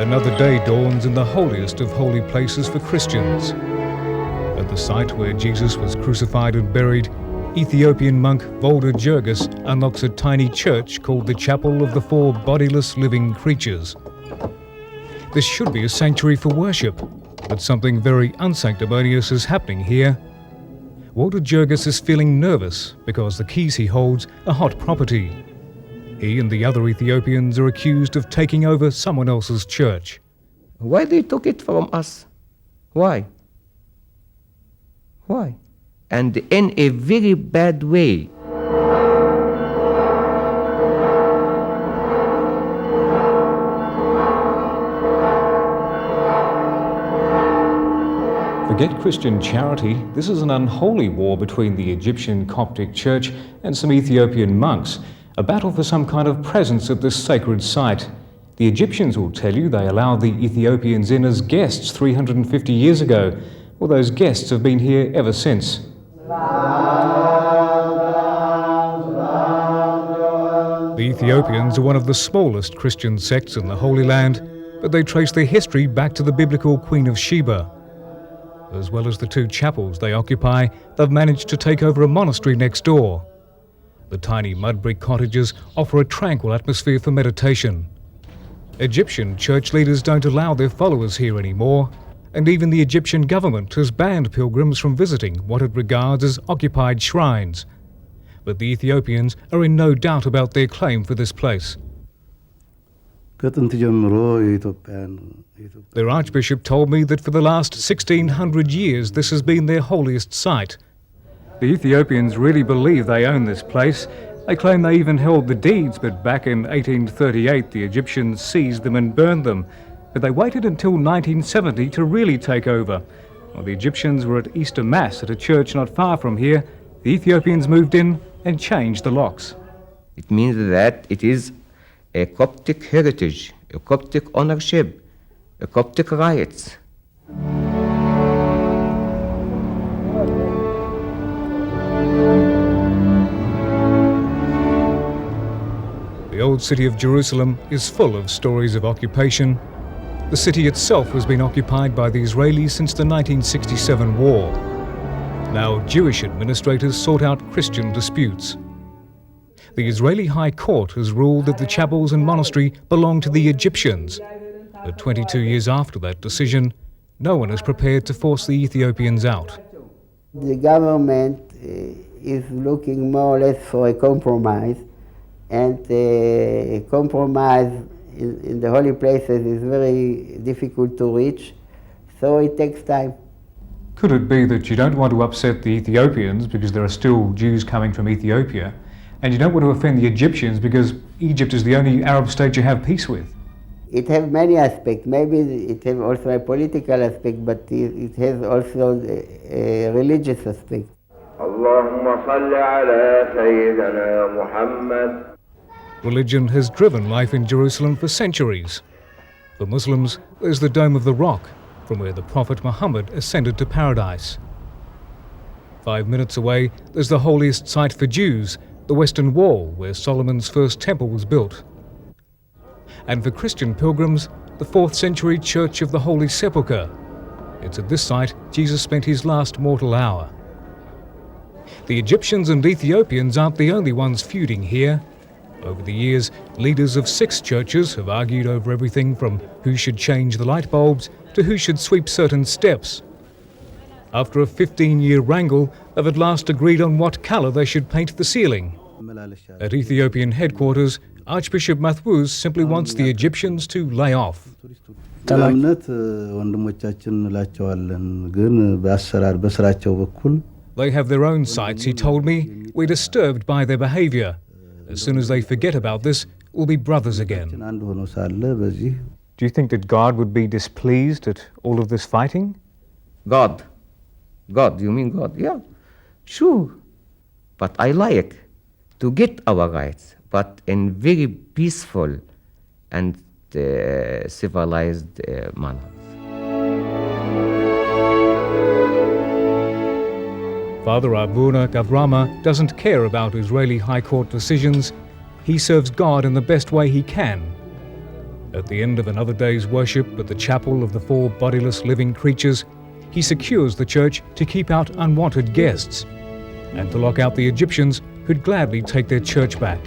Another day dawns in the holiest of holy places for Christians. At the site where Jesus was crucified and buried, Ethiopian monk Bodiless unlocks a tiny church called the Chapel of the Four Bodiless Living Creatures. This should be a sanctuary for worship, but something very unsanctimonious is happening here. Bodiless is feeling nervous because the keys he holds are hot property. He and the other Ethiopians are accused of taking over someone else's church. Why they took it from us? Why? Why? And in a very bad way. Forget Christian charity, this is an unholy war between the Egyptian Coptic Church and some Ethiopian monks, a battle for some kind of presence at this sacred site. The Egyptians will tell you they allowed the Ethiopians in as guests 350 years ago. Well, those guests have been here ever since. The Ethiopians are one of the smallest Christian sects in the Holy Land, but they trace their history back to the biblical Queen of Sheba. As well as the two chapels they occupy, they've managed to take over a monastery next door. The tiny mud brick cottages offer a tranquil atmosphere for meditation. Egyptian church leaders don't allow their followers here anymore, and even the Egyptian government has banned pilgrims from visiting what it regards as occupied shrines. But the Ethiopians are in no doubt about their claim for this place. Their archbishop told me that for the last 1600 years this has been their holiest site. The Ethiopians really believe they own this place. They claim they even held the deeds, but back in 1838 the Egyptians seized them and burned them. But they waited until 1970 to really take over. While the Egyptians were at Easter Mass at a church not far from here, the Ethiopians moved in and changed the locks. It means that it is a Coptic heritage, a Coptic ownership, a Coptic rights. The old city of Jerusalem is full of stories of occupation. The city itself has been occupied by the Israelis since the 1967 war. Now Jewish administrators sort out Christian disputes. The Israeli High Court has ruled that the chapels and monastery belong to the Egyptians. But 22 years after that decision, no one is prepared to force the Ethiopians out. The government is looking more or less for a compromise, and a compromise in the holy places is very difficult to reach, so it takes time. Could it be that you don't want to upset the Ethiopians because there are still Jews coming from Ethiopia, and you don't want to offend the Egyptians because Egypt is the only Arab state you have peace with? It has many aspects. Maybe it has also a political aspect, but it has also a religious aspect. Allahumma salli ala Sayyidina Muhammad. Religion has driven life in Jerusalem for centuries. For Muslims, there's the Dome of the Rock, from where the Prophet Muhammad ascended to paradise. 5 minutes away, there's the holiest site for Jews, the Western Wall, where Solomon's first temple was built. And for Christian pilgrims, the 4th century Church of the Holy Sepulchre. It's at this site Jesus spent his last mortal hour. The Egyptians and Ethiopians aren't the only ones feuding here. Over the years, leaders of 6 churches have argued over everything from who should change the light bulbs to who should sweep certain steps. After a 15-year wrangle, they've at last agreed on what colour they should paint the ceiling. At Ethiopian headquarters, Archbishop Mathwuz simply wants the Egyptians to lay off. They have their own sites, he told me. We're disturbed by their behaviour. As soon as they forget about this, we'll be brothers again. Do you think that God would be displeased at all of this fighting? God, you mean God? Yeah, sure. But I like to get our rights, but in very peaceful and civilized manner. Father Abuna Gavrama doesn't care about Israeli High Court decisions. He serves God in the best way he can. At the end of another day's worship at the chapel of the four bodiless living creatures, he secures the church to keep out unwanted guests and to lock out the Egyptians who'd gladly take their church back.